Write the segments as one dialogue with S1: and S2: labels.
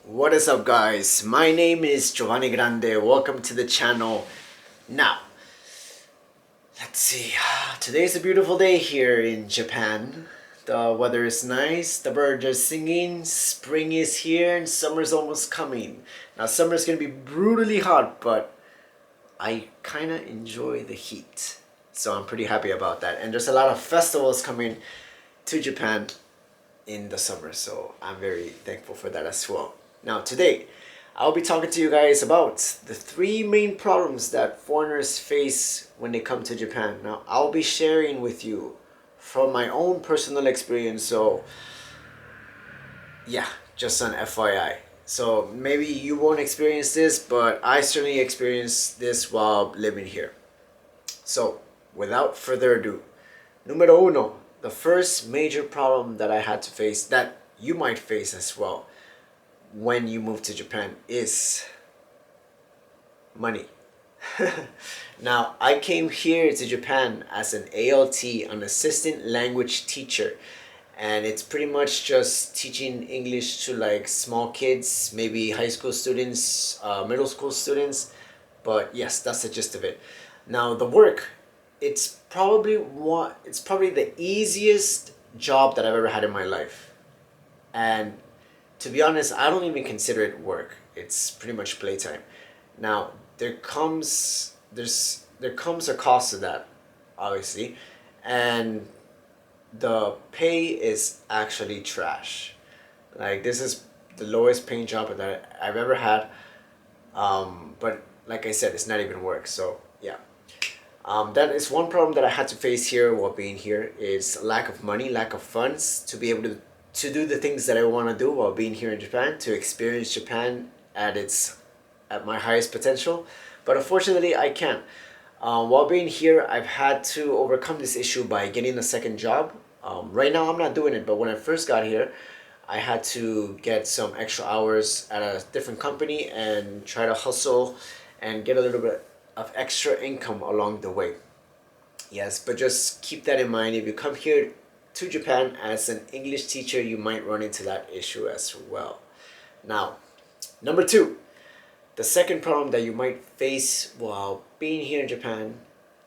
S1: What is up, guys? My name is Giovanni Grande. Welcome to the channel. Now, let's see. Today's a beautiful day here in Japan. The weather is nice, the birds are singing, spring is here, and summer's almost coming. Now, summer's gonna be brutally hot, but I kinda enjoy the heat. So I'm pretty happy about that. And there's a lot of festivals coming to Japan in the summer, so I'm very thankful for that as well. Now today, I'll be talking to you guys about the three main problems that foreigners face when they come to Japan. Now I'll be sharing with you from my own personal experience, so yeah, just an FYI. So maybe you won't experience this, but I certainly experienced this while living here. So without further ado, numero uno, the first major problem that I had to face, that you might face as well when you move to Japan, is money. Now, I came here to Japan as an ALT, an assistant language teacher, and it's pretty much just teaching English to like small kids, maybe high school students, middle school students. But yes, that's the gist of it. Now, the work, it's probably the easiest job that I've ever had in my life. And to be honest, I don't even consider it work. It's pretty much playtime. Now, there comes a cost to that, obviously, and the pay is actually trash. Like, this is the lowest paying job that I've ever had. But like I said, it's not even work. So yeah, that is one problem that I had to face here while being here, is lack of money, lack of funds to be able to do the things that I want to do while being here in Japan, to experience Japan at my highest potential. But unfortunately, I can't. While being here, I've had to overcome this issue by getting a second job. Right now, I'm not doing it, but when I first got here, I had to get some extra hours at a different company and try to hustle and get a little bit of extra income along the way. Yes, but just keep that in mind. If you come here to Japan as an English teacher, you might run into that issue as well. Now, number two, the second problem that you might face while being here in Japan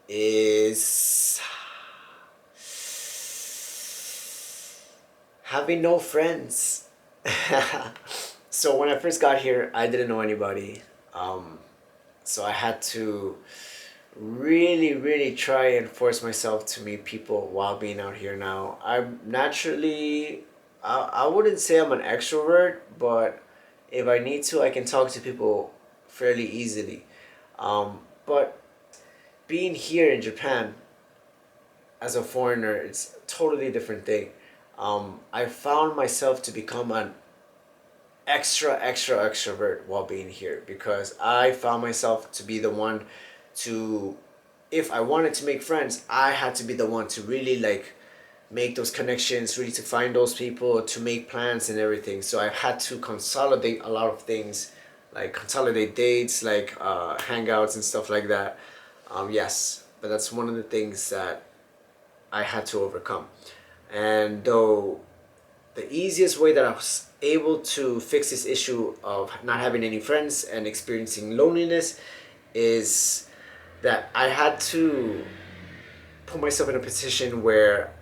S1: is having no friends. So when I first got here, I didn't know anybody. So I had to really try and force myself to meet people while being out here. Now, I'm naturally, I wouldn't say I'm an extrovert, but if I need to, I can talk to people fairly easily. But being here in Japan as a foreigner, it's a totally different thing. I found myself to become an extra extrovert while being here, because I found myself to be the one to, if I wanted to make friends, I had to be the one to really like make those connections, really to find those people, to make plans and everything. So I had to consolidate a lot of things, like consolidate dates, like hangouts and stuff like that. Yes, but that's one of the things that I had to overcome. And though the easiest way that I was able to fix this issue of not having any friends and experiencing loneliness is that I had to put myself in a position where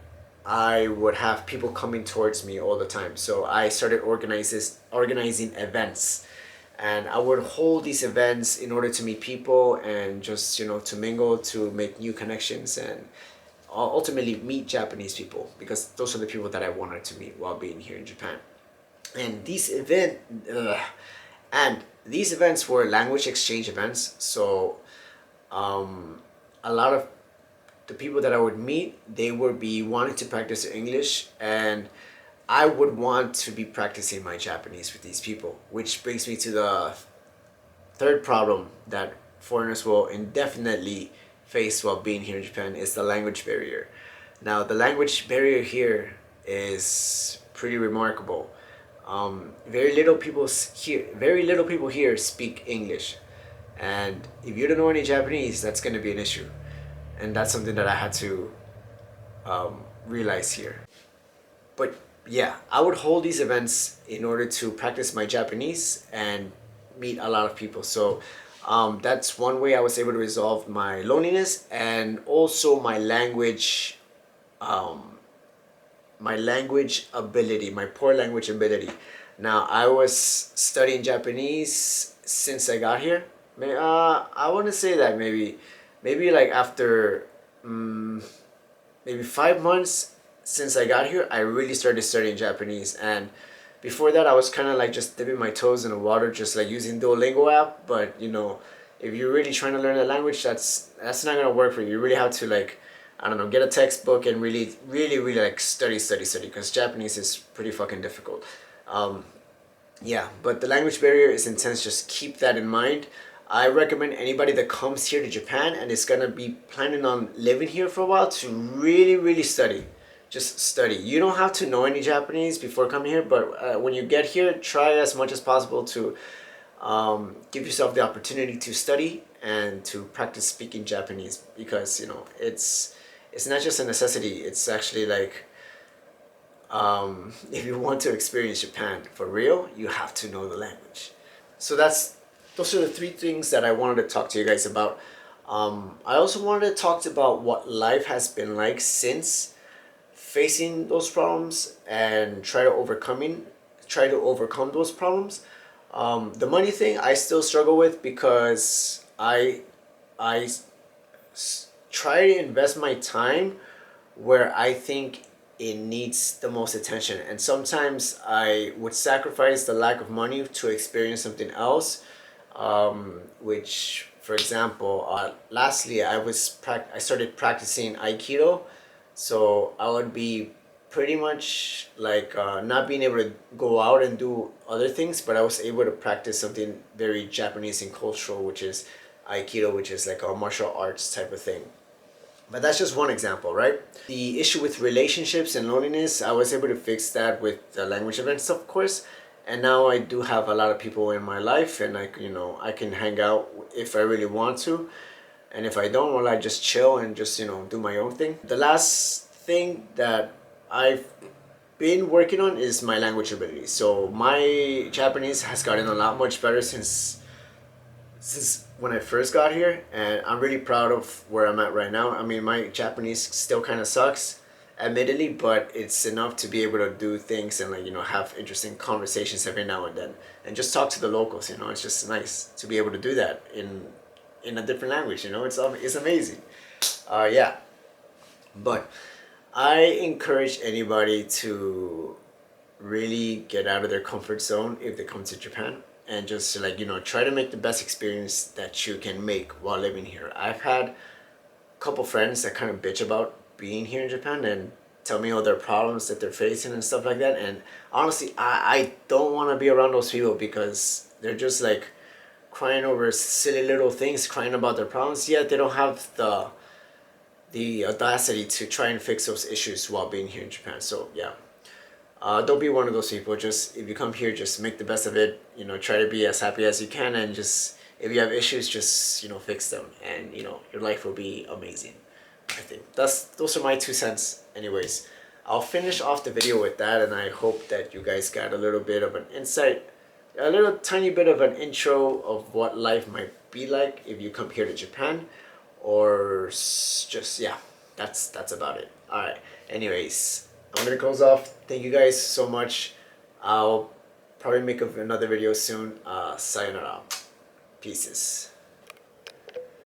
S1: I would have people coming towards me all the time. So I started organizing events, and I would hold these events in order to meet people and just, to mingle, to make new connections, and ultimately meet Japanese people, because those are the people that I wanted to meet while being here in Japan. And these events were language exchange events. So a lot of the people that I would meet, they would be wanting to practice English, and I would want to be practicing my Japanese with these people, which brings me to the third problem that foreigners will indefinitely face while being here in Japan, is the language barrier. Now, the language barrier here is pretty remarkable. Very little people here speak English, and if you don't know any Japanese, that's going to be an issue, and that's something that I had to realize here. But yeah, I would hold these events in order to practice my Japanese and meet a lot of people. So that's one way I was able to resolve my loneliness, and also my language ability, my poor language ability. Now, I was studying Japanese since I got here. I want to say that maybe like after maybe 5 months since I got here, I really started studying Japanese. And before that, I was kind of like just dipping my toes in the water, just like using Duolingo app. But if you're really trying to learn the language, that's not gonna work for you. You really have to like, I don't know, get a textbook and really, really, really like study, because Japanese is pretty fucking difficult. Um, yeah, but the language barrier is intense. Just keep that in mind. I recommend anybody that comes here to Japan and is gonna be planning on living here for a while to really, really study. Just study. You don't have to know any Japanese before coming here, but when you get here, try as much as possible to give yourself the opportunity to study and to practice speaking Japanese, because it's not just a necessity. It's actually like if you want to experience Japan for real, you have to know the language. So those are the three things that I wanted to talk to you guys about. I also wanted to talk about what life has been like since facing those problems and try to overcome those problems. The money thing I still struggle with, because I try to invest my time where I think it needs the most attention. And sometimes I would sacrifice the lack of money to experience something else. Which, for example, lastly, I started practicing Aikido, so I would be pretty much like not being able to go out and do other things, but I was able to practice something very Japanese and cultural, which is Aikido, which is like a martial arts type of thing. But that's just one example, right? The issue with relationships and loneliness, I was able to fix that with the language events, of course. And now I do have a lot of people in my life, and I can hang out if I really want to. And if I don't, well, I just chill and just, do my own thing. The last thing that I've been working on is my language ability. So my Japanese has gotten a lot much better since when I first got here, and I'm really proud of where I'm at right now. I mean, my Japanese still kind of sucks, admittedly, but it's enough to be able to do things and have interesting conversations every now and then, and just talk to the locals. It's just nice to be able to do that in a different language. It's amazing. Yeah, but I encourage anybody to really get out of their comfort zone if they come to Japan, and just try to make the best experience that you can make while living here. I've had a couple friends that kind of bitch about being here in Japan and tell me all their problems that they're facing and stuff like that, and honestly I don't want to be around those people, because they're just like crying over silly little things, crying about their problems, yet they don't have the audacity to try and fix those issues while being here in Japan. So yeah, don't be one of those people. Just if you come here, just make the best of it. Try to be as happy as you can, and just if you have issues, just fix them, and your life will be amazing. I think those are my 2 cents. Anyways, I'll finish off the video with that, and I hope that you guys got a little bit of an insight, a little tiny bit of an intro of what life might be like if you come here to Japan, or just yeah, that's about it. All right. Anyways, I'm gonna close off. Thank you guys so much. I'll probably make another video soon. Sayonara. Pieces.